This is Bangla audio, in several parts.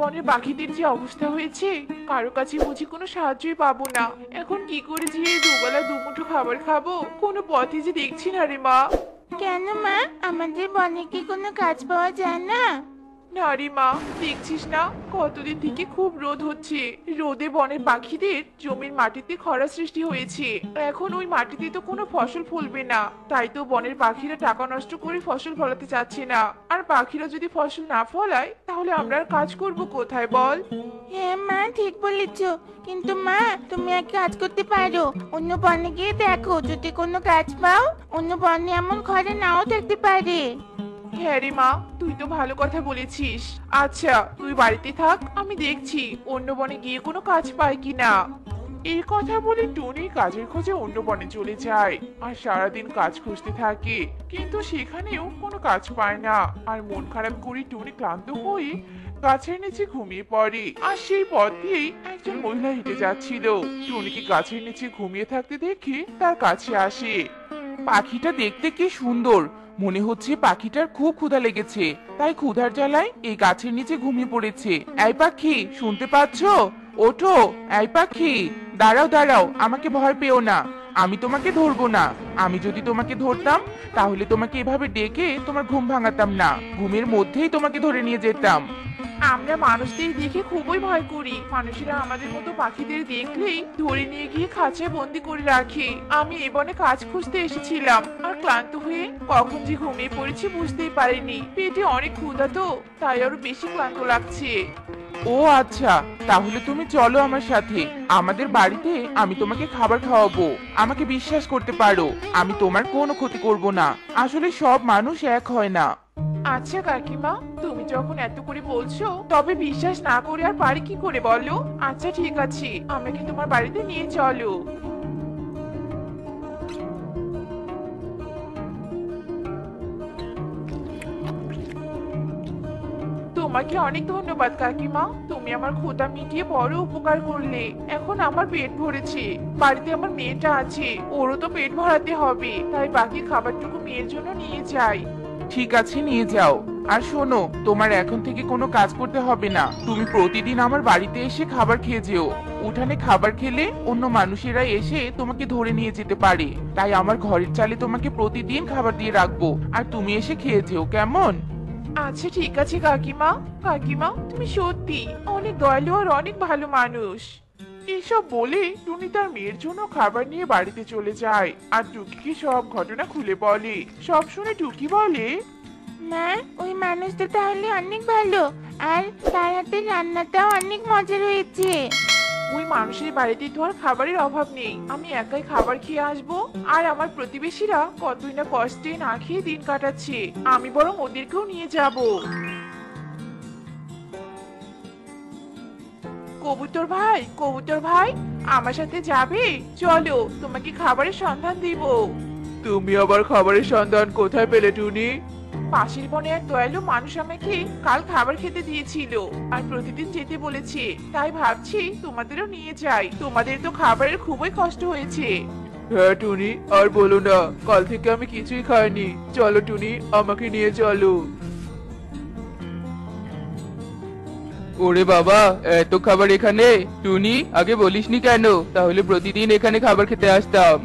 বনের পাখিদের যে অবস্থা হয়েছে, কারো কাছে বুঝি কোনো সাহায্যই পাবো না। এখন কি করে যে এই দুবেলা দুমুঠো খাবার খাবো, কোনো পথই যে দেখছি না রে মা। কেন মা, আমাদের বনে কি কোনো কাজ পাওয়া যায় না? না রে মা, দেখছিস না কতদিন থেকে খুব রোদ হচ্ছে। রোদে বনের পাখিদের জমির মাটিতে খরা সৃষ্টি হয়েছে। এখন ওই মাটিতে তো কোনো ফসল ফলবে না। তাই তো বনের পাখিরা টাকা নষ্ট করে ফসল ফলাতে চাচ্ছে না। আর পাখিরা যদি ফসল না ফলায় তাহলে আমরা আর কাজ করব কোথায় বল? হ্যাঁ মা, ঠিক বলেছ। কিন্তু মা, তুমি এক কাজ করতে পারো। অন্য বনে গিয়ে দেখো, যদি কোনো কাজ পাও। অন্য বনে এমন ঘরে নাও থাকতে পারে। হ্যাঁ রে মা, তুই তো ভালো কথা বলেছিস। আচ্ছা তুই বাড়িতে থাক, আমি দেখছি অন্য বনে গিয়ে কোনো কাজ পাই কিনা। এই কথা বলে টুনি কাজের খোঁজে অন্য বনে চলে যায় আর সারাদিন কাজ খুঁজতে থাকে, কিন্তু সেখানেও কোনো কাজ পায় না। আর মন খারাপ করে টুনি ক্লান্ত হয়ে গাছের নিচে ঘুমিয়ে পড়ে। আর সেই পথ দিয়েই একজন মহিলা হেঁটে যাচ্ছিল। টুনিকে গাছের নিচে ঘুমিয়ে থাকতে দেখে তার কাছে আসে। পাখিটা দেখতে কি সুন্দর, মনে হচ্ছে পাখিটার খুব ক্ষুধা লেগেছে, তাই ক্ষুধার জ্বালায় এই গাছের নিচে ঘুমিয়ে পড়েছে। এই পাখি, শুনতে পাচ্ছো? ওঠো। এই পাখি, দাঁড়াও দাঁড়াও, আমাকে ভয় পেও না, আমি তোমাকে ধরবো না। আমি যদি তোমাকে ধরতাম তাহলে তোমাকে এভাবে ডেকে তোমার ঘুম ভাঙাতাম না, ঘুমের মধ্যেই তোমাকে ধরে নিয়ে যেতাম। আমরা মানুষদের দেখে খুবই ভয় করি। মানুষেরা আমাদের মতো পাখিদের দেখলেই ধরে নিয়ে গিয়ে খাঁচায় বন্দি করে রাখে। আমি এ বনে কাজ খুঁজতে এসেছিলাম আর ক্লান্ত হয়ে কখন যে ঘুমিয়ে পড়েছি বুঝতেই পারিনি। পেটে অনেক ক্ষুধা তো, তাই আরো বেশি ক্লান্ত লাগছে। ও আচ্ছা, তাহলে তুমি চলো আমার সাথে আমাদের বাড়িতে, আমি তোমাকে খাবার খাওয়াবো। আমাকে বিশ্বাস করতে পারো, আমি তোমার কোনো ক্ষতি করব না। আসলে সব মানুষ এক হয় না। আচ্ছা কাকিমা, তুমি যখন এত করে বলছো তবে বিশ্বাস না করে আর পারি কি করে বলো? আচ্ছা ঠিক আছে, আমাকে তোমার বাড়িতে নিয়ে চলো। তোমাকে অনেক ধন্যবাদ কাকিমা, তুমি আমার ক্ষুধা মিটিয়ে বড় উপকার করলে। এখন আমার পেট ভরেছে। বাড়িতে আমার মেয়েটা আছে, ওরও তো পেট ভরাতে হবে, তাই বাকি খাবারটুকু মেয়ের জন্য নিয়ে যাই। ঠিক আছে, নিয়ে যাও। আর শোনো, তোমার এখন থেকে কোনো কাজ করতে হবে না, তুমি প্রতিদিন আমার বাড়িতে এসে খাবার খেয়ে যেও। উঠানে খাবার খেলে অন্য মানুষেরা এসে তোমাকে ধরে নিয়ে যেতে পারে, তাই আমার ঘরের চালে তোমাকে প্রতিদিন খাবার দিয়ে রাখবো, আর তুমি এসে খেয়ে যেও, কেমন? আচ্ছা ঠিক আছে কাকিমা। কাকিমা তুমি সত্যি অনেক দয়ালু আর অনেক ভালো মানুষ। এসব বলে টুনি তার মেয়ের জন্য খাবার নিয়ে বাড়িতে চলে যায় আর টুকিকে সব ঘটনা খুলে বলে। সব শুনে টুকি বলে, মা, ওই মানুষটা তাহলে অনেক ভালো। আর তার হাতের রান্নাটাও অনেক মজার হয়েছে। ওই মানুষের বাড়িতে তো আর খাবারের অভাব নেই। আমি একাই খাবার খেয়ে আসবো, আর আমার প্রতিবেশীরা কতই না কষ্টে না খেয়ে দিন কাটাচ্ছে। আমি বরং ওদেরকেও নিয়ে যাব। কবুতর ভাই, কবুতর ভাই, আমার সাথে যাবে? চলো, তোমাকে খাবারের সন্ধান দিব। তুমি আবার খাবারের সন্ধান কোথায় পেলে টুনি? পাশের বনে এক দয়ালু মানুষ আমাকে কাল খাবার খেতে দিয়েছিল আর প্রতিদিন যেতে বলেছে, তাই ভাবছি তোমাদেরও নিয়ে যাই। তোমাদের তো খাবারের খুবই কষ্ট হয়েছে। হ্যাঁ টুনি, আর বলো না, কাল থেকে আমি কিছুই খাইনি। চলো টুনি, আমাকে নিয়ে চলো। ওরে বাবা, এত খাবার এখানে! টুনি, আগে বলিসনি কেন? তাহলে প্রতিদিন এখানে খাবার খেতে আসতাম।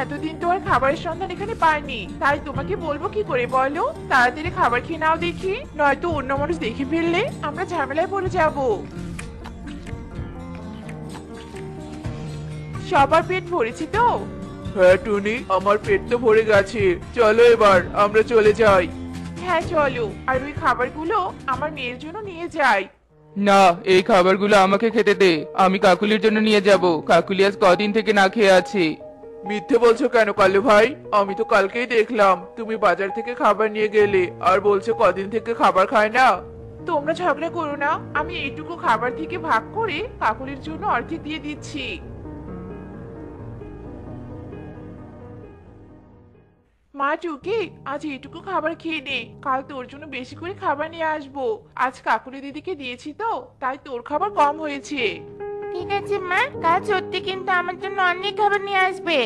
এতদিন তো আর খাবারের সন্ধান এখানে পাইনি, তাই তোমাকে বলবো কি করে বলো? তাড়াতাড়ি খাবার খেয়ে নাও দেখি, নয়তো অন্য মানুষ দেখে ফেললে আমরা ঝামেলায় পড়ে যাব। সবার পেট ভরেছে তো? হ্যাঁ টুনি, আমার পেট তো ভরে গেছে। চলো এবার আমরা চলে যাই। হ্যাঁ চলো, আর ওই খাবারগুলো আমার মেয়ের জন্য নিয়ে যাই। না, এই খাবারগুলো আমাকে খেতে দে, আমি কাকুলির জন্য নিয়ে যাব। কাকুলি আজ কদিন থেকে না খেয়ে আছে। মিথ্যে বলছো কেন কালু ভাই? আমি তো কালকেই দেখলাম তুমি বাজার থেকে খাবার নিয়ে গেলে, আর বলছো কদিন থেকে খাবার খায় না। তোমরা ঝগড়া করো না, আমি এইটুকু খাবার থেকে ভাগ করে কাকুলির জন্য অর্ধেক দিয়ে দিচ্ছি। মা টুকি, আজ এইটুকু খাবার খেয়ে নে, কাল তোর জন্য বেশি করে খাবার নিয়ে আসবো। আজ কাকুলি দিদিকে দিয়েছি তো, তাই তোর খাবার কম হয়েছে। ঠিক আছে মা, কাল সত্যি কিন্তু আমার জন্য অনেক খাবার নিয়ে আসবে।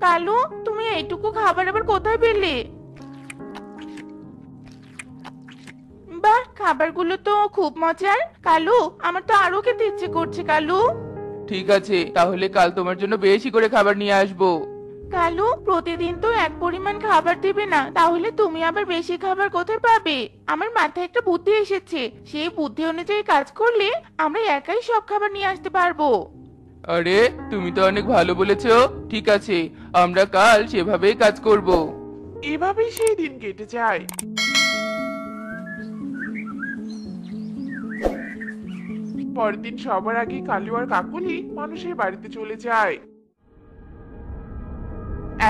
কালু, তুমি এইটুকু খাবার আবার কোথায় পেলে? বাহ, খাবারগুলো তো খুব মজার। কালু, আমার তো আরো খেতে ইচ্ছে করছে কালু। ঠিক আছে, তাহলে কাল তোমার জন্য বেশি করে খাবার নিয়ে আসবো। কালু, প্রতিদিন তো এক পরিমাণ খাবার দিবে না, তাহলে তুমি আবার বেশি খাবার কোথায় পাবে? আমার মাথায় একটা বুদ্ধি এসেছে, সেই বুদ্ধি অনুযায়ী কাজ করলে আমরা একাই সব খাবার নিয়ে আসতে পারবো। আরে, তুমি তো অনেক ভালো বলেছো। ঠিক আছে, আমরা কাল সেভাবেই কাজ করব। এভাবেই সেই দিন কেটে যায়। পরের দিন সবার আগে কালু আর কাকুলি মানুষের বাড়িতে চলে যায়।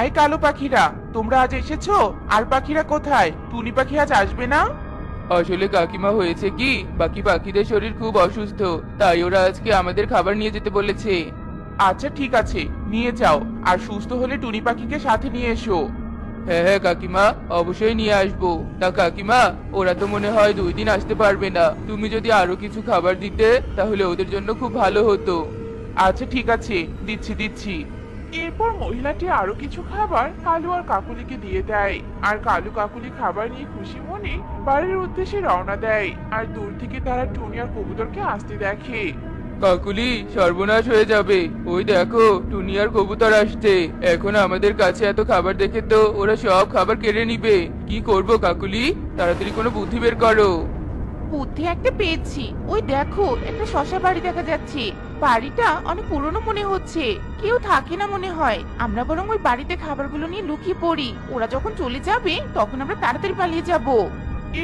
এই কালো পাখিরা, তোমরা আজ এসেছো? আর পাখিরা কোথায়? টুনি পাখি আজ আসবে না? আসলে কাকিমা, হয়েছে কি, বাকি পাখিদের শরীর খুব অসুস্থ, তাই ওরা আজকে আমাদের খাবার নিয়ে যেতে বলেছে। আচ্ছা ঠিক আছে, নিয়ে যাও, আর সুস্থ হলে টুনি পাখিকে সাথে নিয়ে এসো। হ্যাঁ হ্যাঁ কাকিমা, অবশ্যই নিয়ে আসবো। তা কাকিমা, ওরা তো মনে হয় 2 দিন আসতে পারবে না, তুমি যদি আরো কিছু খাবার দিতে তাহলে ওদের জন্য খুব ভালো হতো। আচ্ছা ঠিক আছে, দিচ্ছি দিচ্ছি। এরপর মহিলাটি আরো কিছু খাবার কালু আর কাকুলিকে দিয়ে দেয়, আর কালু কাকুলি খাবার নিয়ে খুশি মনে বাড়ির উদ্দেশ্যে রওনা দেয়। আর দূর থেকে তারা টুনি আর কবুতরকে আসতে দেখে। কাকুলি, সর্বনাশ হয়ে যাবে, ওই দেখো টুনি আর কবুতর আসছে। এখন আমাদের কাছে এত খাবার দেখে তো ওরা সব খাবার কেড়ে নিবে। কি করব কাকুলি, তাড়াতাড়ি কোনো বুদ্ধি বের করো। বুদ্ধি একটা পেয়েছি, ওই দেখো একটা শসা বাড়ি দেখা যাচ্ছে। বাড়িটা অনেক পুরনো মনে হচ্ছে, কেউ থাকে না মনে হয়। আমরা বরং ওই বাড়িতে খাবারগুলো নিয়ে লুকিয়ে পড়ি, ওরা যখন চলে যাবে তখন আমরা তাড়াতাড়ি পালিয়ে যাব।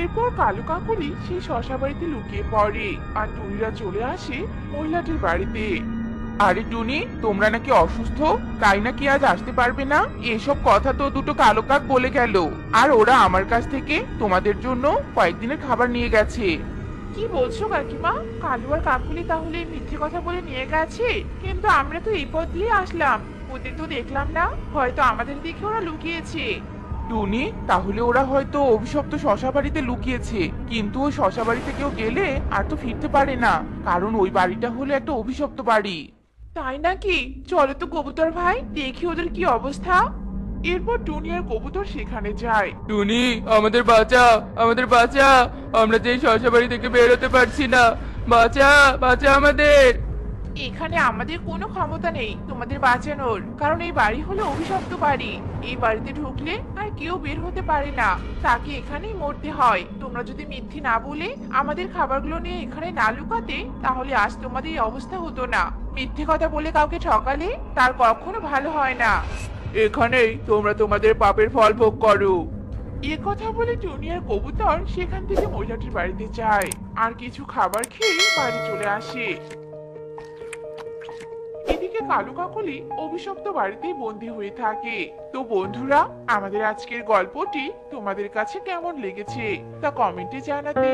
এরপর কালু কাকুলি সেই শশা বাড়িতে লুকিয়ে পড়ে, আর টুনিরা চলে আসে মহিলাটির বাড়িতে। আরে টুনি, তোমরা নাকি অসুস্থ, তাই নাকি আজ আসতে পারবে না? এসব কথা তো দুটো কালো কাক বলে গেল, আর ওরা আমার কাছ থেকে তোমাদের জন্য কয়েকদিনের খাবার নিয়ে গেছে। কি বলছো কাকিমা? কালু আর কাকুলি তাহলে মিথ্যে কথা বলে নিয়ে গেছে? কিন্তু আমরা তো এই পথ দিয়ে আসলাম, ওদের তো দেখলাম না, হয়তো আমাদের দিকে ওরা লুকিয়েছে। টুনি, তাহলে ওরা হয়তো অভিশপ্ত শশা বাড়িতে লুকিয়েছে, কিন্তু ওই শশা বাড়িতে কেউ গেলে আর তো ফিরতে পারে না, কারণ ওই বাড়িটা হলো একটা অভিশপ্ত বাড়ি। তাই নাকি? চলো তো কবুতর ভাই, দেখি ওদের কি অবস্থা। এরপর টুনি আর কবুতর সেখানে যায়। টুনি, আমাদের বাঁচা, আমাদের বাঁচা, আমরা যে শশা বাড়ি থেকে বের হতে পারছি না, বাঁচা, বাঁচা আমাদের। এখানে আমাদের কোনো ক্ষমতা নেই তোমাদের বাঁচানোর, কারণ এই বাড়ি হলো অভিশপ্ত বাড়ি। এই বাড়িতে ঢুকলে আর কেউ বের হতে পারে না, তাকে এখানেই মরতে হয়। তোমরা যদি মিথ্যে না বলে আমাদের খাবারগুলো নিয়ে এখানে না লুকাতে, তাহলে আজ তোমাদের এই অবস্থা হতো না। মিথ্যে কথা বলে কাউকে ঠকালে তার কখনো ভালো হয় না। এখানেই তোমরা তোমাদের পাপের ফল ভোগ করো। এ কথা বলে টুনি আর কবুতর সেখান থেকে মহিলাটির বাড়িতে যায়, আর কিছু খাবার খেয়ে বাড়ি চলে আসে। এদিকে কালু কাকলি অভিশপ্ত বাড়িতেই বন্দী হয়ে থাকে। তো বন্ধুরা, আমাদের আজকের গল্পটি তোমাদের কাছে কেমন লেগেছে তা কমেন্টে জানাতে